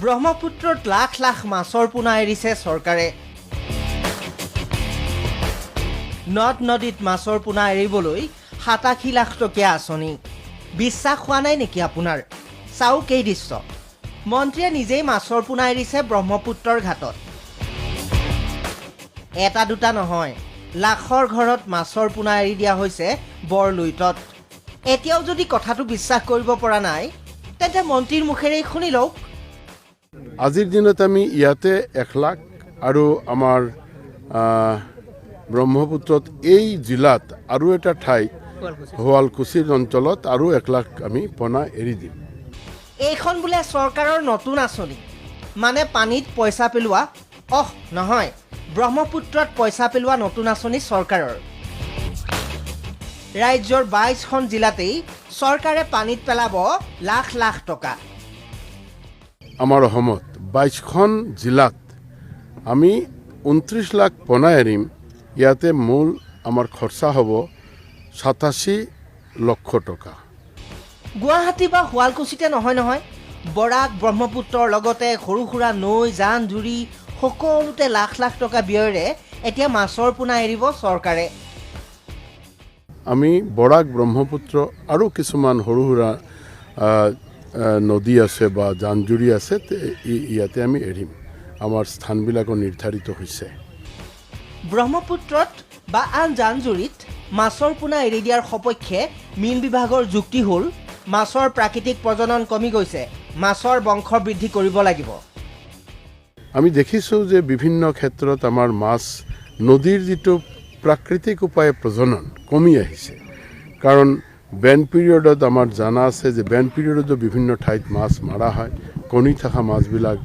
ব্ৰহ্মপুত্ৰত লাখ লাখ মাছৰ পোনা এৰিছে চৰকাৰে। নদ নদীত মাছৰ পোনা এৰিবলৈ 87 লাখ টকীয়া আঁচনি। বিশ্বাস হোৱা নাই নেকি আপোনাৰ? চাওক এই দৃশ্য। মন্ত্ৰীয়ে নিজেই মাছৰ পোনা এৰিছে ব্ৰহ্মপুত্ৰৰ ঘাটত। এটা দুটা নহয়, লাখৰ ঘৰত মাছৰ পোনা এৰি দিয়া হৈছে বৰলুইতত। এতিয়াও যদি কথাটো বিশ্বাস কৰিব পৰা নাই, তেন্তে মন্ত্ৰীৰ মুখেৰেই শুনি লওক। আজিৰ দিনত আমি ইয়াতে 1 লাখ আৰু আমাৰ ব্ৰহ্মপুত্ৰত এই জিলাত আৰু এটা ঠাইত শুৱালকুছিৰ অঞ্চলত আৰু 1 লাখ আমি পোনা এৰি দিম। এইখন বোলে চৰকাৰৰ নতুন আঁচনি, মানে পানীত পইচা পেলোৱা। নহয়, ব্ৰহ্মপুত্ৰত পইচা পেলোৱা নতুন আঁচনি চৰকাৰৰ। ৰাজ্যৰ 22খন জিলাতেই চৰকাৰে পানীত পেলাব লাখ লাখ টকা। আমাৰ অসমত 22খন জিলাত আমি 29 লাখ পোনা এৰিম। ইয়াতে মূল আমাৰ খৰচা হ'ব 87 লক্ষ টকা। গুৱাহাটী বা শুৱালকুছিতে নহয়, বৰাক ব্ৰহ্মপুত্ৰৰ লগতে সৰু সুৰা নৈ জান জুৰি সকলোতে লাখ লাখ টকা ব্যয়েৰে এতিয়া মাছৰ পোনা এৰিব চৰকাৰে। আমি বৰাক ব্ৰহ্মপুত্ৰ আৰু কিছুমান সৰু সুৰা নদী আছে বা জান জুৰি আছে, ইয়াতে আমি এৰিম। আমাৰ স্থানবিলাকো নিৰ্ধাৰিত হৈছে। ব্ৰহ্মপুত্ৰত বা আন জান জুৰিত মাছৰ পোনা এৰি দিয়াৰ সপক্ষে মীন বিভাগৰ যুক্তি হ'ল, মাছৰ প্ৰাকৃতিক প্ৰজনন কমি গৈছে, মাছৰ বংশ বৃদ্ধি কৰিব লাগিব। আমি দেখিছোঁ যে বিভিন্ন ক্ষেত্ৰত আমাৰ মাছ নদীৰ যিটো প্ৰাকৃতিক উপায়ে প্ৰজনন কমি আহিছে। কাৰণ বেণ্ড পিৰিয়ডত আমাৰ জানা আছে যে বেণ্ড পিৰিয়ডতো বিভিন্ন ঠাইত মাছ মাৰা হয়। কণী থকা মাছবিলাক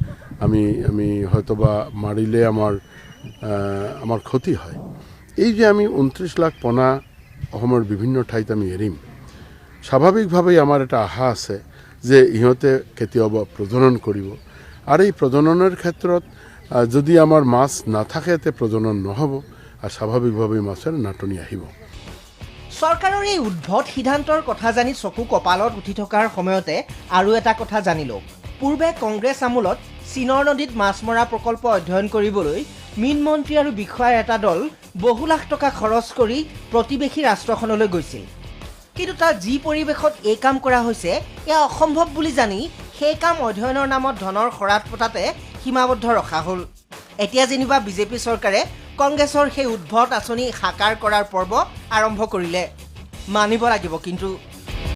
আমি হয়তোবা মাৰিলে আমাৰ ক্ষতি হয়। এই যে আমি 29 লাখ পোনা অসমৰ বিভিন্ন ঠাইত আমি এৰিম, স্বাভাৱিকভাৱেই আমাৰ এটা আশা আছে যে ইহঁতে কেতিয়াবা প্ৰজনন কৰিব। আৰু এই প্ৰজননৰ ক্ষেত্ৰত যদি আমাৰ মাছ নাথাকে, তে প্ৰজনন নহ'ব আৰু স্বাভাৱিকভাৱে মাছৰ নাটনি আহিব। চৰকাৰৰ এই উদ্ভট সিদ্ধান্তৰ কথা জানি চকু কপালত উঠি থকাৰ সময়তে আৰু এটা কথা জানি লওক। পূৰ্বে কংগ্ৰেছ আমোলত চীনৰ নদীত মাছ মৰা প্ৰকল্প অধ্যয়ন কৰিবলৈ মীন মন্ত্ৰী আৰু বিষয়াৰ এটা দল বহু লাখ টকা খৰচ কৰি প্ৰতিবেশী ৰাষ্ট্ৰখনলৈ গৈছিল। কিন্তু তাত যি পৰিৱেশত এই কাম কৰা হৈছে, এয়া অসম্ভৱ বুলি জানি সেই কাম অধ্যয়নৰ নামত ধনৰ শৰাধ পতাতে সীমাবদ্ধ ৰখা হ'ল। এতিয়া যেনিবা বিজেপি চৰকাৰে কংগ্ৰেছৰ সেই উদ্ভট আঁচনি সাকাৰ কৰাৰ পৰ্ব আৰম্ভ কৰিলে। মানিব লাগিব কিন্তু